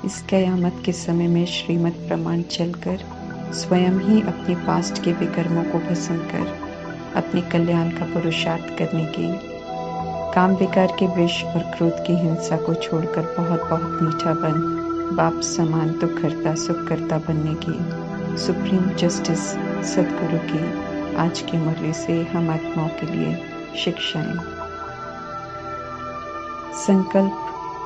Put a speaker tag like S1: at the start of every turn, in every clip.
S1: इस क़यामत के समय में श्रीमद् प्रमाण चलकर स्वयं ही अपने पास्ट के विकर्मों को भस्म कर अपने कल्याण का पुरुषार्थ करने की, काम विकार के विष और क्रोध की हिंसा को छोड़कर बहुत बहुत मीठा बन बाप समान दुख करता सुख करता बनने की सुप्रीम जस्टिस सदगुरु की आज की मुरली से हम आत्माओं के लिए शिक्षाएं। संकल्प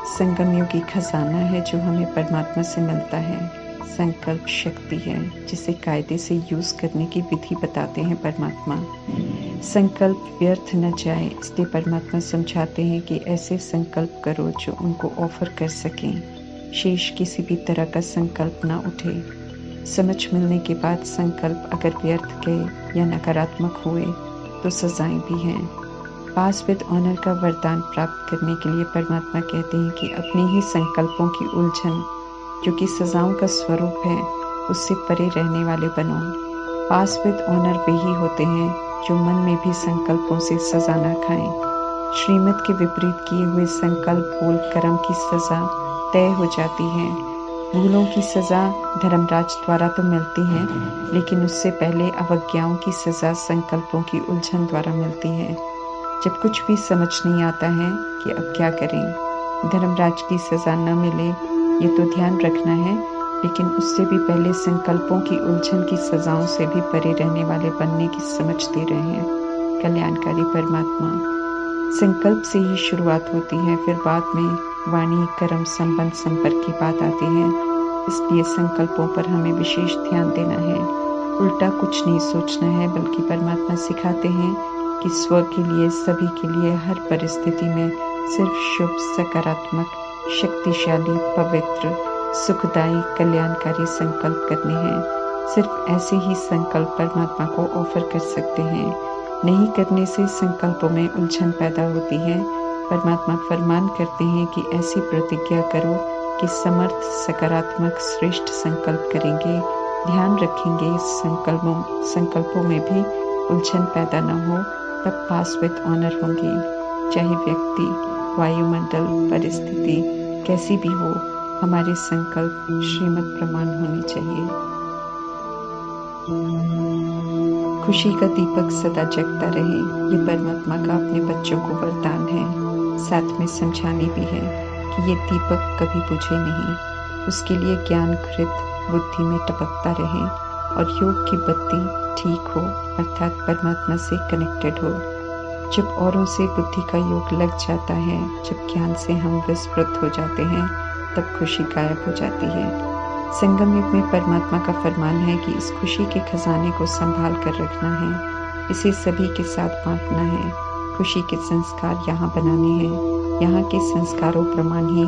S1: संगम योगी खजाना है जो हमें परमात्मा से मिलता है। संकल्प शक्ति है जिसे कायदे से यूज करने की विधि बताते हैं परमात्मा। संकल्प व्यर्थ न जाए इसलिए परमात्मा समझाते हैं कि ऐसे संकल्प करो जो उनको ऑफर कर सकें। शेष किसी भी तरह का संकल्प ना उठे। समझ मिलने के बाद संकल्प अगर व्यर्थ गए या नकारात्मक हुए तो सजाएं भी हैं। पास विद ऑनर का वरदान प्राप्त करने के लिए परमात्मा कहते हैं कि अपने ही संकल्पों की उलझन जो कि सजाओं का स्वरूप है उससे परे रहने वाले बनो। पास विद ऑनर वे ही होते हैं जो मन में भी संकल्पों से सजा न खाएं। श्रीमत के विपरीत किए हुए संकल्प बोल कर्म की सजा तय हो जाती है। भूलों की सजा धर्मराज द्वारा तो मिलती है, लेकिन उससे पहले अवज्ञाओं की सजा संकल्पों की उलझन द्वारा मिलती है। जब कुछ भी समझ नहीं आता है कि अब क्या करें, धर्मराज की सजा न मिले ये तो ध्यान रखना है, लेकिन उससे भी पहले संकल्पों की उलझन की सजाओं से भी परे रहने वाले बनने की समझ दे रहे हैं कल्याणकारी परमात्मा। संकल्प से ही शुरुआत होती है, फिर बाद में वाणी कर्म संबंध संपर्क की बात आती है। इसलिए संकल्पों पर हमें विशेष ध्यान देना है। उल्टा कुछ नहीं सोचना है, बल्कि परमात्मा सिखाते हैं कि स्व के लिए सभी के लिए हर परिस्थिति में सिर्फ शुभ सकारात्मक शक्तिशाली पवित्र सुखदायी कल्याणकारी संकल्प करने हैं। सिर्फ ऐसे ही संकल्प परमात्मा को ऑफर कर सकते हैं। नहीं करने से संकल्पों में उलझन पैदा होती है। परमात्मा फरमान करते हैं कि ऐसी प्रतिज्ञा करो कि समर्थ सकारात्मक श्रेष्ठ संकल्प करेंगे, ध्यान रखेंगे संकल्पों में भी उलझन पैदा न हो, तब पास विद ऑनर होंगे। चाहे व्यक्ति वायुमंडल परिस्थिति कैसी भी हो, हमारे संकल्प श्रीमद् प्रमाण होने चाहिए। खुशी का दीपक सदा जगता रहे, ये परमात्मा का अपने बच्चों को वरदान है। साथ में समझानी भी है कि ये दीपक कभी बुझे नहीं, उसके लिए ज्ञान घृत बुद्धि में टपकता रहे और योग की बत्ती ठीक हो, अर्थात परमात्मा से कनेक्टेड हो। जब औरों से बुद्धि का योग लग जाता है, जब ज्ञान से हम विस्मृत हो जाते हैं, तब खुशी गायब हो जाती है। संगम युग में परमात्मा का फरमान है कि इस खुशी के खजाने को संभाल कर रखना है, इसे सभी के साथ बांटना है। खुशी के संस्कार यहाँ बनाने हैं। यहाँ के संस्कारों प्रमाण ही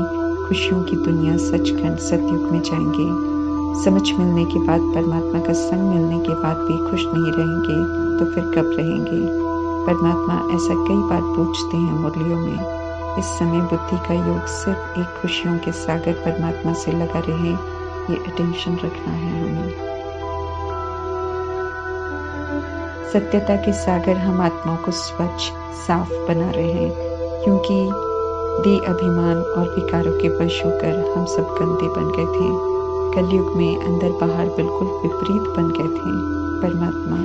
S1: खुशियों की दुनिया सचखंड सतयुग में जाएंगे। समझ मिलने के बाद परमात्मा का संग मिलने के बाद भी खुश नहीं रहेंगे तो फिर कब रहेंगे? परमात्मा ऐसा कई बार पूछते हैं मुरलियों में। इस समय बुद्धि का योग सिर्फ एक खुशियों के सागर परमात्मा से लगा रहे, ये अटेंशन रखना है हमें। सत्यता के सागर हम आत्माओं को स्वच्छ साफ बना रहे हैं, क्योंकि देह अभिमान और विकारों के वश होकर हम सब गंदे बन गए थे। कलयुग में अंदर बाहर बिल्कुल विपरीत बन गए थे। परमात्मा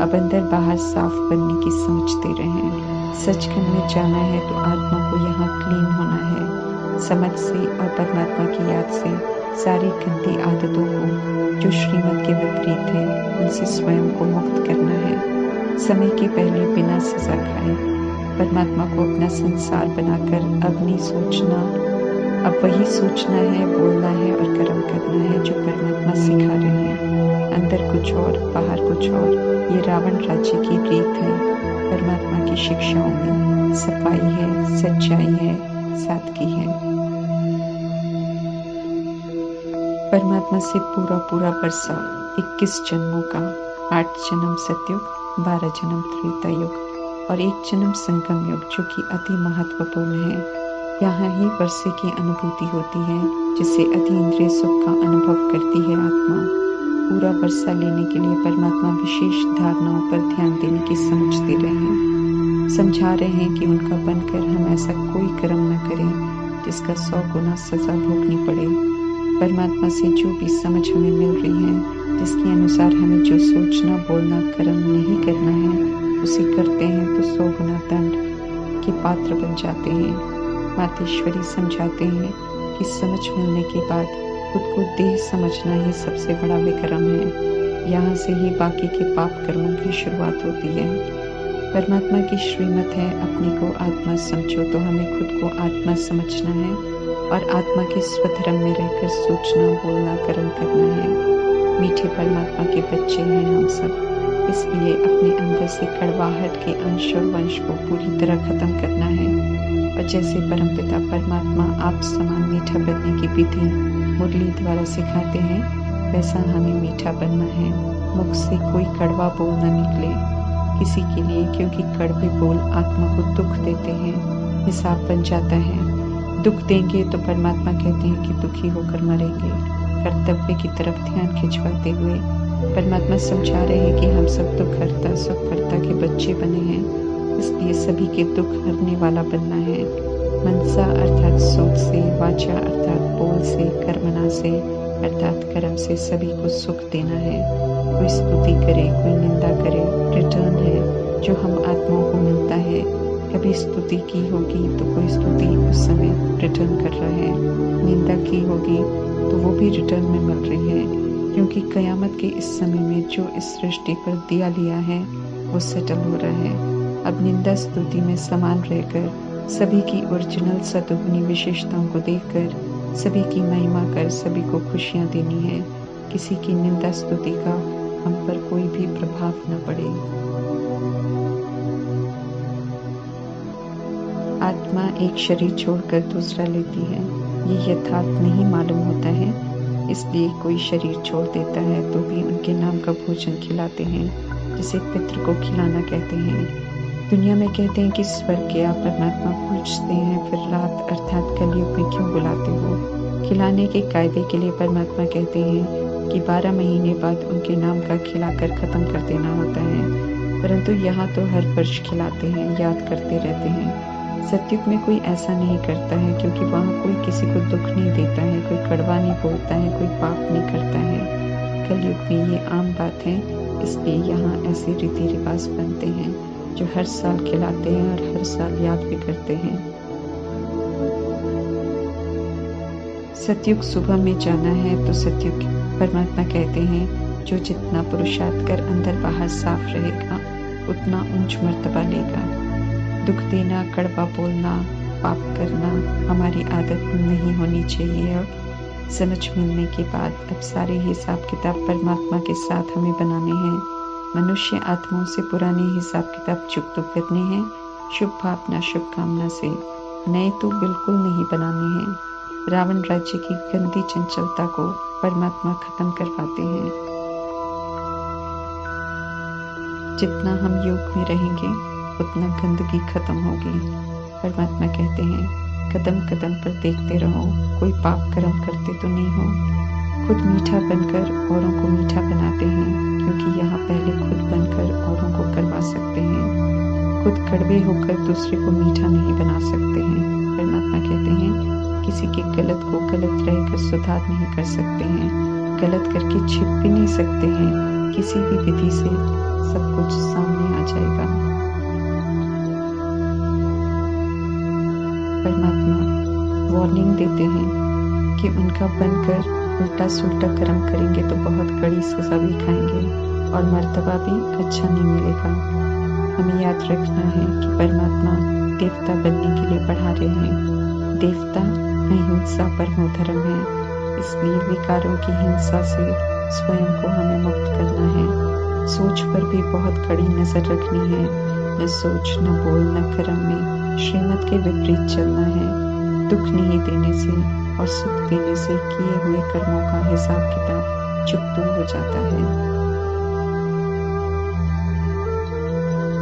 S1: अब अंदर बाहर साफ बनने की समझ दे रहे हैं। सचखंड में जाना है तो आत्मा को यहाँ क्लीन होना है। समझ से और परमात्मा की याद से सारी गंदी आदतों को जो श्रीमत के विपरीत है, उनसे स्वयं को मुक्त करना है। समय के पहले बिना सजा खाए परमात्मा को अपना संसार बनाकर अब नहीं सोचना, अब वही सोचना है, बोलना है और कर्म करना है जो परमात्मा सिखा रहे हैं। अंदर कुछ और बाहर कुछ और, ये रावण राज्य की रीत है। परमात्मा की शिक्षाओं में सफाई है, सच्चाई है, सादगी है। परमात्मा से पूरा वर्षा 21 जन्मों का, 8 जन्म सतयुग, 12 जन्म त्रेता युग और 1 जन्म संगम युग, जो कि अति महत्वपूर्ण है। यहाँ ही वर्षे की अनुभूति होती है, जिससे अतीन्द्रिय सुख का अनुभव करती है आत्मा। पूरा वर्षा लेने के लिए परमात्मा विशेष धारणाओं पर ध्यान देने की समझ दे रहे हैं। समझा रहे हैं कि उनका बनकर हम ऐसा कोई कर्म न करें जिसका 100 गुना सजा भोगनी पड़े। परमात्मा से जो भी समझ हमें मिल रही है, जिसके अनुसार हमें जो सोचना, बोलना, कर्म नहीं करना है, उसे करते हैं तो 100 गुना दंड के पात्र बन जाते हैं। मातेश्वरी समझाते हैं कि समझ मिलने के बाद खुद को देह समझना ही सबसे बड़ा विक्रम है। यहाँ से ही बाकी के पाप कर्मों की शुरुआत होती है। परमात्मा की श्रीमत है, अपने को आत्मा समझो, तो हमें खुद को आत्मा समझना है और आत्मा के स्वधर्म में रहकर सोचना, बोलना, कर्म करना है। मीठे परमात्मा के बच्चे हैं हम सब, इसलिए अपने अंदर से कड़वाहट के अंश और वंश को पूरी तरह खत्म करना है। और जैसे परमपिता परमात्मा आप समान मीठा बनने की विधि मुरली द्वारा सिखाते हैं, वैसा हमें मीठा बनना है। मुख से कोई कड़वा बोल न निकले किसी के लिए, क्योंकि कड़वे बोल आत्मा को दुख देते हैं, हिसाब बन जाता है। दुख देंगे तो परमात्मा कहते हैं कि दुखी होकर मरेंगे। कर्तव्य की तरफ ध्यान खिंचवाते हुए परमात्मा समझा रहे हैं कि हम सब दुखहर्ता, सुखकर्ता के बच्चे बने हैं, इसलिए सभी के दुख हरने वाला बनना है। मनसा अर्थात सोच से, वाचा अर्थात बोल से, कर्मणा से अर्थात कर्म से सभी को सुख देना है। कोई स्तुति करे, कोई निंदा करे, रिटर्न है जो हम आत्माओं को मिलता है। कभी स्तुति की होगी तो कोई स्तुति उस समय रिटर्न कर रहा है, निंदा की होगी तो वो भी रिटर्न में मिल रही है, क्योंकि कयामत के इस समय में जो इस सृष्टि पर दिया लिया है वो सेटल हो रहा है। अब निंदा स्तुति में समान रहकर सभी की ओरिजिनल सद्गुणी विशेषताओं को देखकर सभी की महिमा कर सभी को खुशियां देनी है। किसी की निंदा स्तुति का हम पर कोई भी प्रभाव न पड़े। आत्मा एक शरीर छोड़कर दूसरा लेती है, ये यथार्थ नहीं मालूम होता है, इसलिए कोई शरीर छोड़ देता है तो भी उनके नाम का भोजन खिलाते हैं, जिसे पितृ को खिलाना कहते हैं। दुनिया में कहते हैं कि स्वर्ग के आप परमात्मा पूछते हैं, फिर रात अर्थात कलयुग में क्यों बुलाते हो। खिलाने के कायदे के लिए परमात्मा कहते हैं कि 12 महीने बाद उनके नाम का खिलाकर खत्म कर देना होता है, परंतु यहाँ तो हर वर्ष खिलाते हैं, याद करते रहते हैं। सतयुग में कोई ऐसा नहीं करता है, क्योंकि वहाँ कोई किसी को दुख नहीं देता है, कोई कड़वा नहीं बोलता है, कोई पाप नहीं करता है। कलयुग में ये आम बात है, इसलिए यहाँ ऐसे रीति रिवाज बनते हैं जो हर साल खिलाते हैं और हर साल याद भी करते हैं। सतयुग सुबह में जाना है तो सतयुग परमात्मा कहते हैं जो जितना पुरुषार्थ कर अंदर बाहर साफ रहेगा उतना ऊंच मर्तबा लेगा। दुख देना, कड़वा बोलना, पाप करना हमारी आदत नहीं होनी चाहिए। और समझ मिलने के बाद अब सारे हिसाब किताब परमात्मा के साथ हमें बनाने हैं। मनुष्य आत्माओं से पुराने हिसाब किताब चुकता करने हैं, शुभ भावना शुभकामना से, नए तो बिल्कुल नहीं बनाने हैं। रावण राज्य की गंदी चंचलता को परमात्मा खत्म करवाते हैं। जितना हम योग में रहेंगे उतना गंदगी खत्म होगी। परमात्मा कहते हैं कदम कदम पर देखते रहो, कोई पाप कर्म करते तो नहीं हो। खुद मीठा बनकर औरों को मीठा बनाते हैं, क्योंकि यहाँ पहले खुद बनकर औरों को करवा सकते हैं। खुद कड़वे होकर दूसरे को मीठा नहीं बना सकते हैं। परमात्मा कहते हैं किसी के गलत को गलत रहकर सुधार नहीं कर सकते हैं, गलत करके छिप भी नहीं सकते हैं। किसी भी विधि से सब कुछ सामने आ जाएगा। परमात्मा वार्निंग देते हैं कि उनका बनकर उल्टा सुल्टा कर्म करेंगे तो बहुत कड़ी सजा भी खाएंगे और मर्तबा भी अच्छा नहीं मिलेगा। हमें याद रखना है कि परमात्मा देवता बनने के लिए पढ़ा रहे हैं। देवता अहिंसा परमो धर्म है, इसलिए विकारों की हिंसा से स्वयं को हमें मुक्त करना है। सोच पर भी बहुत कड़ी नजर रखनी है, न सोच न बोल न कर्म में श्रीमत के विपरीत चलना है। दुख नहीं देने से और सुख देने से किए हुए कर्मों का हिसाब किताब चुकता हो जाता है।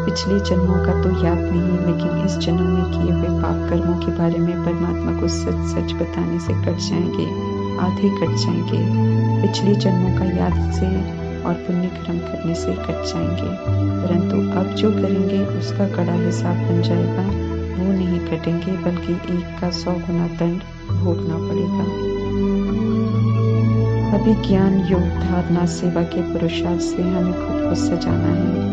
S1: पिछले जन्मों का तो याद नहीं, लेकिन इस जन्म में किए हुए पाप कर्मों के बारे में परमात्मा को सच सच बताने से कट जाएंगे, आधे कट जाएंगे। पिछले जन्मों का याद से और पुण्य कर्म करने से कट जाएंगे, परंतु अब जो करेंगे उसका कड़ा हिसाब बन जाएगा। वो नहीं कटेंगे, बल्कि 1 का 100 गुना दंड भोगना पड़ेगा। अभी ज्ञान, योग, धारणा, सेवा के पुरुषार्थ से हमें खुद को सजाना है।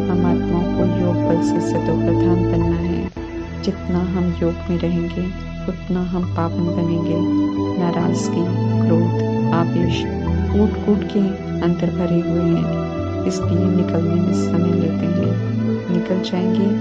S1: हम आत्माओं को योग बल से सतोप्रधान बनना है। जितना हम योग में रहेंगे उतना हम पावन बनेंगे। नाराजगी, क्रोध, आवेश कूट कूट के अंदर भरे हुए हैं, इसलिए निकलने में समय लेते हैं। निकल जाएंगे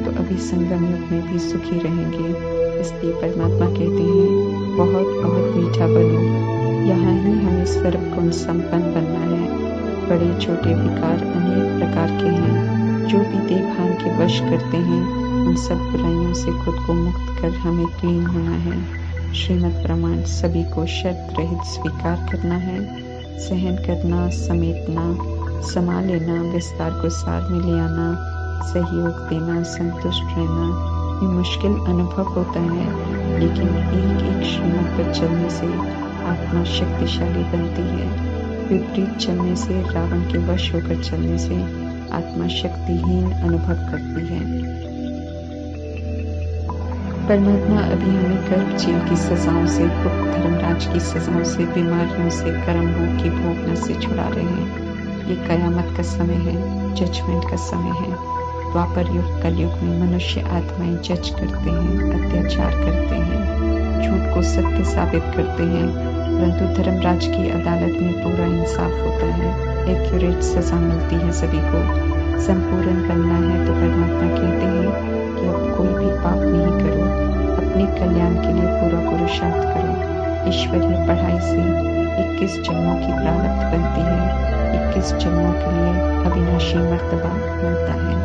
S1: तो अभी संगम युग में भी सुखी रहेंगे। इसलिए परमात्मा कहते हैं बहुत बहुत मीठा बनो। यहाँ ही हमें सर्वगुण संपन्न बनना है। बड़े छोटे विकार अनेक प्रकार के हैं, जो भी देवभान के वश करते हैं उन सब बुराइयों से खुद को मुक्त कर हमें क्लीन होना है। श्रीमद् प्रमाण सभी को शर्त रहित स्वीकार करना है। सहन करना, समेटना, समा लेना, विस्तार को सार में ले आना, सहयोग देना, संतुष्ट रहना, ये मुश्किल अनुभव होता है, लेकिन एक एक श्रीमत पर चलने से आत्मा शक्तिशाली बनती है। विपरीत चलने से, रावण के वश होकर चलने से आत्मा शक्तिहीन अनुभव करती है। परमात्मा अभी हमें गर्भ जेल की सजाओं से, गुप्त धर्मराज की सजाओं से, बीमारियों से, कर्मों की भोगना से छुड़ा रहे हैं। ये कयामत का समय है, जजमेंट का समय है। द्वापर युग, कलयुग में मनुष्य आत्माएं जज करते हैं, अत्याचार करते हैं, झूठ को सत्य साबित करते हैं, परंतु धर्मराज की अदालत में पूरा इंसाफ होता है। एक्यूरेट सजा मिलती है सभी को। संपूर्ण बनना है तो परमात्मा कहते हैं कि अब कोई भी पाप नहीं करो, अपने कल्याण के लिए पूरा पुरुषार्थ करो। ईश्वरीय पढ़ाई से 21 जन्मों की प्रारब्ध बनती है। 21 जन्मों के लिए अविनाशी मर्तबा मिलता है।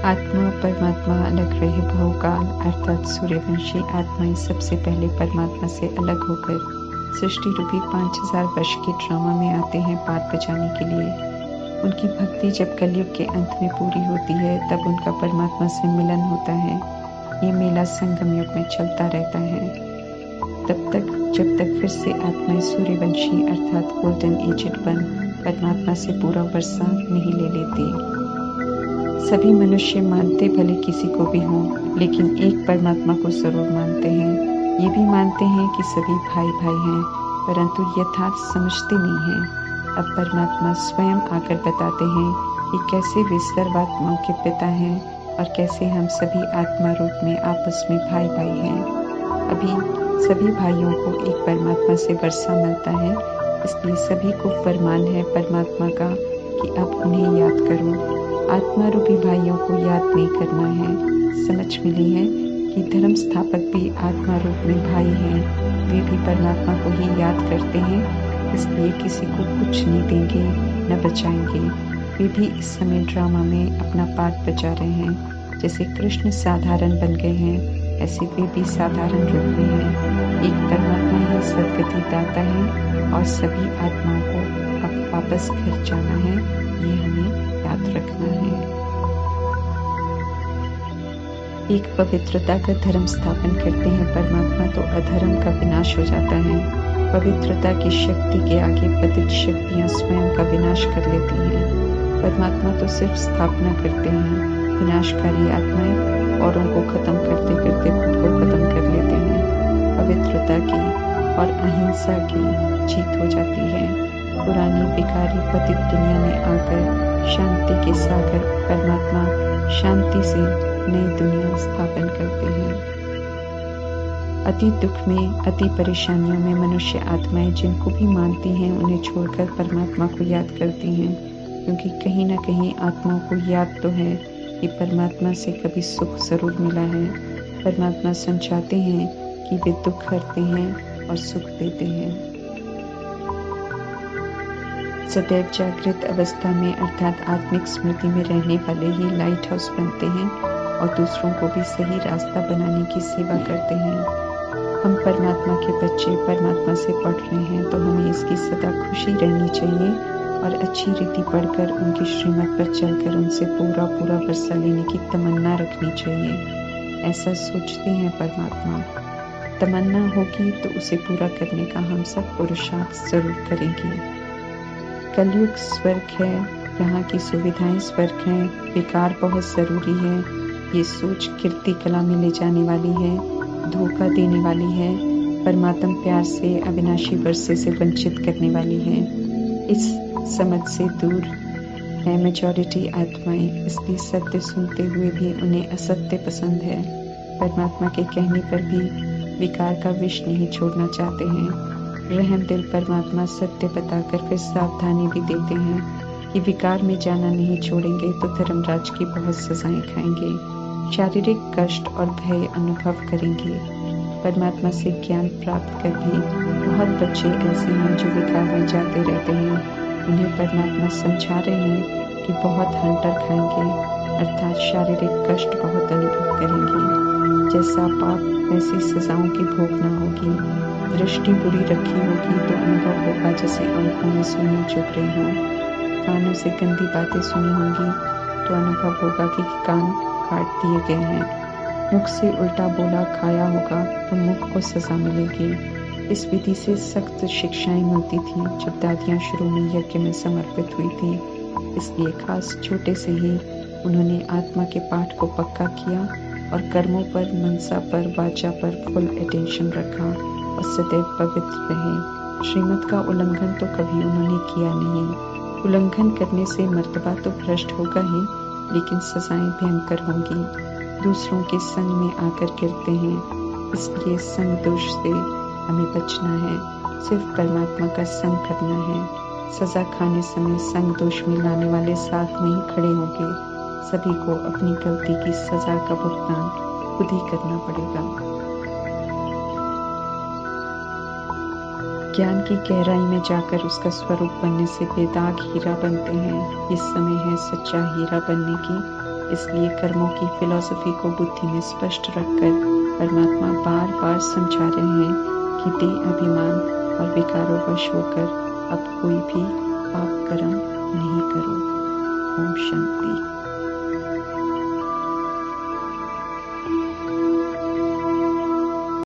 S1: आत्मा परमात्मा अलग रहे बहुकाल, अर्थात सूर्यवंशी आत्माएं सबसे पहले परमात्मा से अलग होकर सृष्टि रूपी 5000 वर्ष के ड्रामा में आते हैं पाठ बजाने के लिए। उनकी भक्ति जब कलयुग के अंत में पूरी होती है तब उनका परमात्मा से मिलन होता है। ये मेला संगम युग में चलता रहता है, तब तक जब तक फिर से आत्माएं सूर्यवंशी अर्थात गोल्डन एजेड बन परमात्मा से पूरा वर्षा नहीं ले लेती। सभी मनुष्य मानते भले किसी को भी हों, लेकिन एक परमात्मा को जरूर मानते हैं। ये भी मानते हैं कि सभी भाई भाई हैं, परंतु यथार्थ समझते नहीं हैं। अब परमात्मा स्वयं आकर बताते हैं कि कैसे वे सर्वात्माओं के पिता हैं और कैसे हम सभी आत्मा रूप में आपस में भाई भाई हैं। अभी सभी भाइयों को एक परमात्मा से वर्षा मिलता है, इसलिए सभी को फरमान है परमात्मा का कि अब उन्हें याद करो। आत्मा रूपी भाइयों को याद नहीं करना है। समझ मिली है कि धर्म स्थापक भी आत्मा रूप में भाई हैं। वे भी परमात्मा को ही याद करते हैं, इसलिए किसी को कुछ नहीं देंगे न बचाएंगे। वे भी इस समय ड्रामा में अपना पार्ट बजा रहे हैं। जैसे कृष्ण साधारण बन गए हैं, ऐसे वे भी साधारण रूप में हैं। एक परमात्मा ही सदगति दाता है और सभी आत्माओं को अब वापस घर जाना है, ये हमें याद रखना है। एक पवित्रता का धर्म स्थापन करते हैं परमात्मा तो अधर्म का विनाश हो जाता है। पवित्रता की शक्ति के आगे पतित शक्तियां स्वयं का विनाश कर लेती हैं। परमात्मा तो सिर्फ स्थापना करते हैं। विनाशकारी आत्माएं औरों को खत्म करते करते खुद को खत्म कर लेते हैं। पवित्रता की और अहिंसा की जीत हो जाती है। पुरानी विकारी पतित दुनिया में आकर शांति के सागर परमात्मा शांति से नई दुनिया स्थापन करते हैं। अति दुख में, अति परेशानियों में मनुष्य आत्माएं जिनको भी मानती हैं उन्हें छोड़कर परमात्मा को याद करती हैं, क्योंकि कहीं ना कहीं आत्माओं को याद तो है कि परमात्मा से कभी सुख जरूर मिला है। परमात्मा समझाते हैं कि वे दुख हरते हैं और सुख देते हैं। सदैव जागृत अवस्था में अर्थात आत्मिक स्मृति में रहने वाले ही लाइट हाउस बनते हैं और दूसरों को भी सही रास्ता बनाने की सेवा करते हैं। हम परमात्मा के बच्चे परमात्मा से पढ़ रहे हैं तो हमें इसकी सदा खुशी रहनी चाहिए और अच्छी रीति पढ़कर उनकी श्रीमत पर चलकर उनसे पूरा पूरा वर्षा लेने की तमन्ना रखनी चाहिए। ऐसा सोचते हैं परमात्मा। तमन्ना होगी तो उसे पूरा करने का हम सब पुरुषार्थ जरूर करेंगे। कलयुग स्वर्ग है, यहाँ की सुविधाएं स्वर्ग हैं। विकार बहुत ज़रूरी है। ये सोच कीर्ति कला में ले जाने वाली है, धोखा देने वाली है। परमात्म प्यार से अविनाशी वर्षे से वंचित करने वाली है। इस समझ से दूर है मेजॉरिटी आत्माएं, इसलिए सत्य सुनते हुए भी उन्हें असत्य पसंद है। परमात्मा के कहने पर भी विकार का विष नहीं छोड़ना चाहते हैं। रहम दिल परमात्मा सत्य बताकर फिर सावधानी भी देते हैं कि विकार में जाना नहीं छोड़ेंगे तो धर्मराज की बहुत सजाएं खाएंगे, शारीरिक कष्ट और भय अनुभव करेंगे। परमात्मा से ज्ञान प्राप्त कर भी बहुत बच्चे ऐसे हैं जो विकार में जाते रहते हैं। उन्हें परमात्मा समझा रहे हैं कि बहुत हंटर खाएंगे, अर्थात शारीरिक कष्ट बहुत अनुभव करेंगे। जैसा पाप वैसी सजाओं की भोगना होगी। दृष्टि बुरी रखी होगी तो अनुभव होगा जैसे आंखों में सुई चुभ रही हो। कानों से गंदी बातें सुनी होंगी तो अनुभव होगा कि कान काट दिए गए हैं। मुख से उल्टा बोला खाया होगा तो मुख को सजा मिलेगी। इस विधि से सख्त शिक्षाएं मिलती थीं जब दादियां शुरू में यज्ञ में समर्पित हुई थी। इसलिए खास छोटे से ही उन्होंने आत्मा के पाठ को पक्का किया और कर्मों पर, मनसा पर, वाचा पर फुल अटेंशन रखा और सदैव पवित्र रहे। श्रीमत का उल्लंघन तो कभी उन्होंने किया नहीं। उल्लंघन करने से मर्तबा तो भ्रष्ट होगा ही, लेकिन सजाएं भयंकर होंगी। दूसरों के संग में आकर गिरते हैं, इसलिए संग दोष से हमें बचना है। सिर्फ परमात्मा का संग करना है। सजा खाने समय संग दोष में लाने वाले साथ में ही खड़े होंगे। सभी को अपनी गलती की सजा का भुगतान खुद ही करना पड़ेगा। ज्ञान की गहराई में जाकर उसका स्वरूप बनने से बेदाग हीरा बनते हैं। इस समय है सच्चा हीरा बनने की। इसलिए कर्मों की फिलॉसफी को बुद्धि में स्पष्ट रखकर परमात्मा बार बार समझा रहे हैं कि देह अभिमान और विकारों वश होकर अब कोई भी पाप कर्म नहीं करो। ओम शांति।